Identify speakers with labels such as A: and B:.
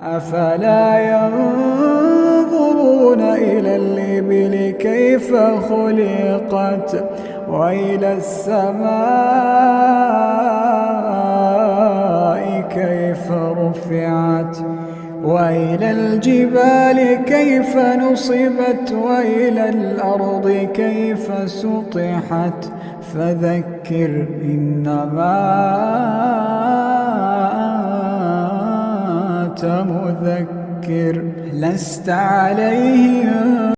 A: أفلا ينظرون إلى الإبل كيف خلقت وإلى السماء كيف رفعت وإلى الجبال كيف نصبت وإلى الأرض كيف سطحت فذكر إنما أنت مذكر لست عليهم